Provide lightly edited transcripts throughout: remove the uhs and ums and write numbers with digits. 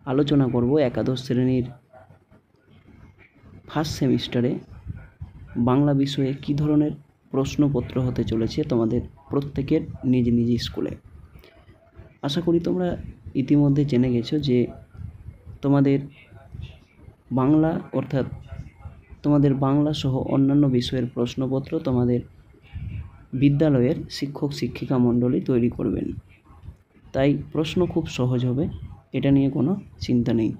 আলোচনা করব একাদশ শ্রেণীর ফার্স্ট সেমিস্টারে বাংলা বিষয়ে কী ধরনের প্রশ্নপত্র হতে চলেছে তোমাদের প্রত্যেকের নিজ নিজ স্কুলে। আশা করি তোমরা ইতিমধ্যে জেনে গেছো যে তোমাদের বাংলা অর্থাৎ তোমাদের বাংলা সহ অন্যান্য বিষয়ের প্রশ্নপত্র তোমাদের বিদ্যালয়ের শিক্ষক শিক্ষিকা মণ্ডলী তৈরি করবেন। তাই প্রশ্ন খুব সহজ হবে, এটা নিয়ে কোনো চিন্তা নেই।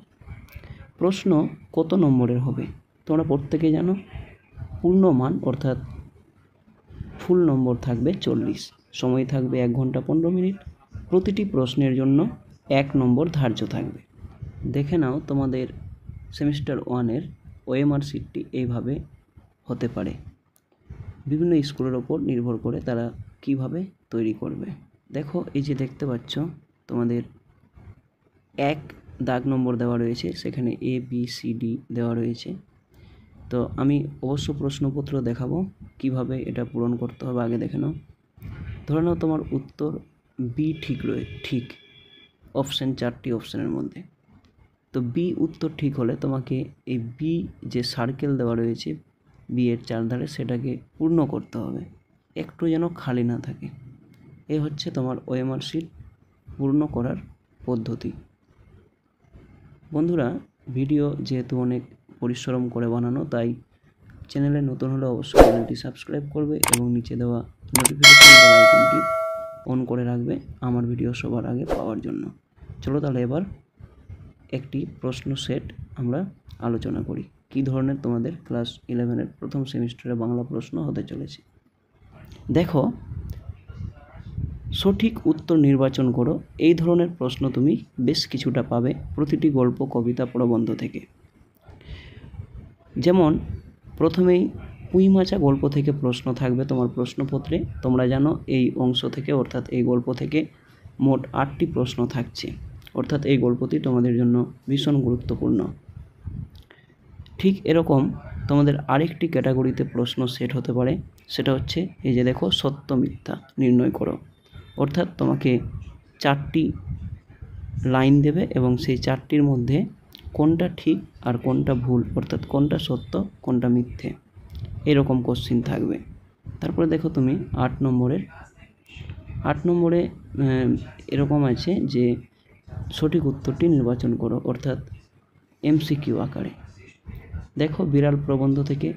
প্রশ্ন কত নম্বরের হবে তোমরা প্রত্যেকে জানো। পূর্ণমান অর্থাৎ ফুল নম্বর থাকবে 40, সময় থাকবে 1 ঘন্টা 15 মিনিট। প্রতিটি প্রশ্নের জন্য 1 নম্বর ধার্য থাকবে। দেখে নাও তোমাদের সেমিস্টার 1-এর ওএমআর শিটটি এইভাবে হতে পারে। বিভিন্ন স্কুলের ওপর নির্ভর করে তারা কিভাবে তৈরি করবে। দেখো, এই যে দেখতে পাচ্ছ তোমাদের 1 দাগ নম্বর দেওয়া রয়েছে, সেখানে ABCD দেওয়া রয়েছে। তো আমি অবশ্য প্রশ্নপত্র দেখাবো কিভাবে এটা পূরণ করতে হবে। আগে দেখে নাও। ধরে নাও তোমার উত্তর বি ঠিক অপশান 4টি অপশানের মধ্যে। তো বি উত্তর ঠিক হলে তোমাকে এই বি যে সার্কেল দেওয়া রয়েছে বি এর চারধারে, সেটাকে পূর্ণ করতে হবে, একটু যেন খালি না থাকে। এই হচ্ছে তোমার ওএমআর শিট পূর্ণ করার পদ্ধতি। বন্ধুরা, ভিডিও যেহেতু অনেক পরিশ্রম করে বানানো, তাই চ্যানেলে নতুন হলে অবশ্যই চ্যানেলটি সাবস্ক্রাইব করবে এবং নিচে দেওয়া নোটিফিকেশন বেল আইকনটি অন করে রাখবে আমার ভিডিও সবার আগে পাওয়ার জন্য। চলো তাহলে এবার একটি প্রশ্ন সেট আমরা আলোচনা করি কী ধরনের তোমাদের ক্লাস 11-এর প্রথম সেমিস্টারে বাংলা প্রশ্ন হতে চলেছে। দেখো, সঠিক উত্তর নির্বাচন করো, এই ধরনের প্রশ্ন তুমি বেশ কিছুটা পাবে প্রতিটি গল্প, কবিতা, প্রবন্ধ থেকে। যেমন প্রথমেই পুঁই মাচা গল্প থেকে প্রশ্ন থাকবে তোমার প্রশ্নপত্রে। তোমরা জানো এই অংশ থেকে অর্থাৎ এই গল্প থেকে মোট 8টি প্রশ্ন থাকছে, অর্থাৎ এই গল্পটি তোমাদের জন্য ভীষণ গুরুত্বপূর্ণ। ঠিক এরকম তোমাদের আরেকটি ক্যাটাগরিতে প্রশ্ন সেট হতে পারে, সেটা হচ্ছে এই যে দেখো, সত্য মিথ্যা নির্ণয় করো। অর্থাৎ তোমাকে 4টি লাইন দেবে এবং সেই 4টির মধ্যে কোনটা ঠিক আর কোনটা ভুল, অর্থাৎ কোনটা সত্য কোনটা মিথ্যে, এরকম কোশ্চিন থাকবে। তারপরে দেখো তুমি 8 নম্বরে এরকম আছে যে সঠিক উত্তরটি নির্বাচন করো, অর্থাৎ MCQ আকারে। দেখো, বিড়াল প্রবন্ধ থেকে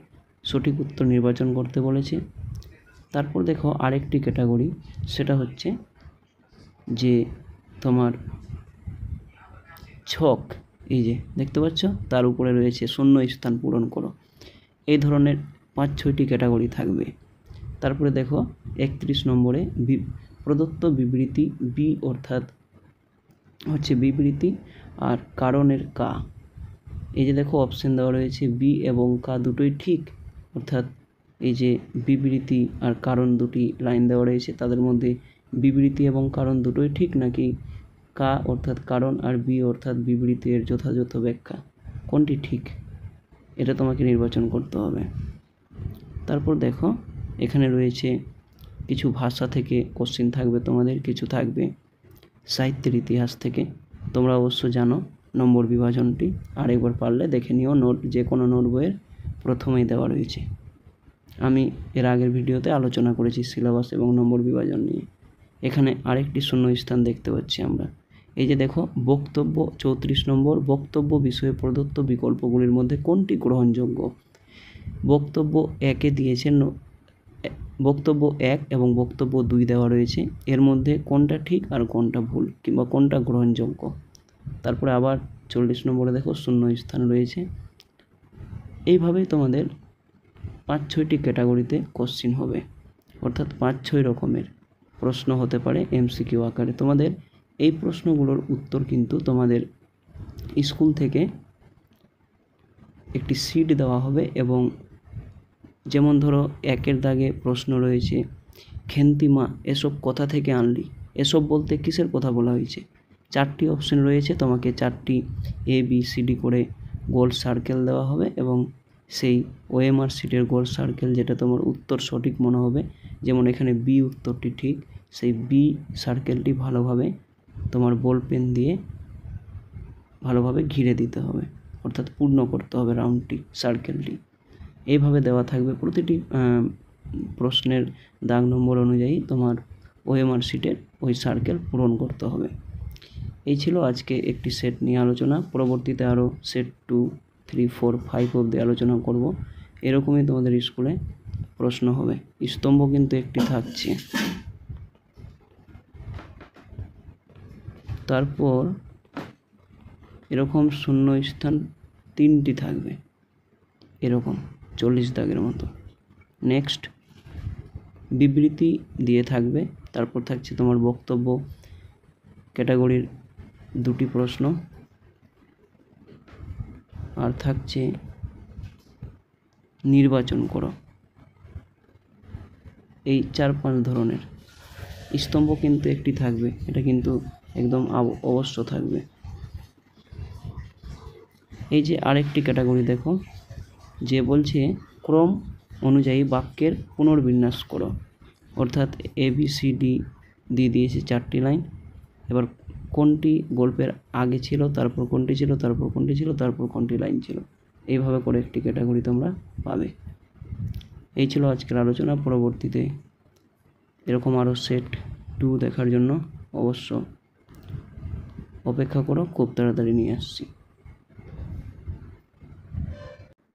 সঠিক উত্তর নির্বাচন করতে বলেছে। তারপর দেখো আরেকটি ক্যাটাগরি, সেটা হচ্ছে যে তোমার ছক, এই যে দেখতে পাচ্ছ তার উপরে রয়েছে শূন্য স্থান পূরণ করো। এই ধরনের 5-6টি ক্যাটাগরি থাকবে। তারপরে দেখো 31 নম্বরে প্রদত্ত বিবৃতি বি, অর্থাৎ হচ্ছে বিবৃতি আর কারণের কা। এই যে দেখো অপশান দেওয়া রয়েছে বি এবং কা দুটোই ঠিক, অর্থাৎ এই যে বিবৃতি আর কারণ দুটি লাইন দেওয়া রয়েছে, তাদের মধ্যে বিবৃতি এবং কারণ দুটোই ঠিক, নাকি কা অর্থাৎ কারণ আর বি অর্থাৎ বিবৃতি এর যথাযথ ব্যাখ্যা কোনটি ঠিক, এটা তোমাকে নির্বাচন করতে হবে। তারপর দেখো এখানে রয়েছে কিছু ভাষা থেকে কোশ্চিন থাকবে তোমাদের, কিছু থাকবে সাহিত্যের ইতিহাস থেকে। তোমরা অবশ্য জানো নম্বর বিভাজনটি, আর একবার পারলে দেখে নিও, নোট যে কোনো নোট বইয়ের প্রথমেই দেওয়া রয়েছে। আমি এর আগের ভিডিওতে আলোচনা করেছি সিলেবাস এবং নম্বর বিভাজন নিয়ে। এখানে আরেকটি শূন্য স্থান দেখতে পাচ্ছি আমরা। এই যে দেখো বক্তব্য 34 নম্বর, বক্তব্য বিষয়ে প্রদত্ত বিকল্পগুলির মধ্যে কোনটি গ্রহণযোগ্য। বক্তব্য 1-এ দিয়েছেন, বক্তব্য 1 এবং বক্তব্য 2 দেওয়া রয়েছে, এর মধ্যে কোনটা ঠিক আর কোনটা ভুল কিংবা কোনটা গ্রহণযোগ্য। তারপরে আবার 40 নম্বরে দেখো শূন্য স্থান রয়েছে। এইভাবেই তোমাদের 5-6টি ক্যাটাগরিতে কোশ্চিন হবে, অর্থাৎ 5-6 রকমের প্রশ্ন হতে পারে MCQ আকারে। তোমাদের এই প্রশ্নগুলোর উত্তর কিন্তু তোমাদের স্কুল থেকে একটি শিট দেওয়া হবে, এবং যেমন ধরো 1-এর দাগে প্রশ্ন রয়েছে খেন্তিমা এসব কথা থেকে আনলি, এসব বলতে কিসের কথা বলা হয়েছে। 4টি অপশন রয়েছে, তোমাকে 4টি ABCD করে গোল সার্কেল দেওয়া হবে, এবং সেই ওএমআর শিটের গোল সার্কেল যেটা তোমার উত্তর সঠিক মনে হবে, যেমন এখানে বি উত্তরটি ঠিক, সেই বি সার্কেলটি ভালোভাবে তোমার বল পেন দিয়ে ভালোভাবে ঘিরে দিতে হবে, অর্থাৎ পূর্ণ করতে হবে রাউন্ডটি, সার্কেলটি। এইভাবে দেওয়া থাকবে প্রতিটি প্রশ্নের দাগ নম্বর অনুযায়ী তোমার ওএমআর শিটের ওই সার্কেল পূরণ করতে হবে। এই ছিল আজকে একটি সেট নিয়ে আলোচনা। পরবর্তীতে আরও সেট 2, 3, 4, 5 অবধি আলোচনা করব। এরকমই তোমাদের স্কুলে প্রশ্ন হবে। স্তম্ভ কিন্তু একটি থাকছে। তারপর এরকম শূন্য স্থান 3টি থাকবে, এরকম 40 দাগের মতো। নেক্সট বিবৃতি দিয়ে থাকবে। তারপর থাকছে তোমার বক্তব্য ক্যাটাগরির 2টি প্রশ্ন, আর থাকছে নির্বাচন করো। এই 4-5 ধরনের। স্তম্ভ কিন্তু একটি থাকবে, এটা কিন্তু একদম অবশ্য থাকবে। এই যে আরেকটি ক্যাটাগরি দেখো, যে বলছে ক্রম অনুযায়ী বাক্যের পুনর্বিন্যাস করো, অর্থাৎ ABCD দিয়ে দিয়েছে 4টি লাইন। এবার কোনটি গল্পের আগে ছিল, তারপর কোনটি ছিল, তারপর কোনটি ছিল, তারপর কোনটি লাইন ছিল, এইভাবে করে একটি ক্যাটাগরি তোমরা পাবে। এই ছিল আজকের আলোচনা। পরবর্তীতে এরকম আরও সেট 2 দেখার জন্য অবশ্য অপেক্ষা করো, খুব তাড়াতাড়ি নিয়ে আসছি।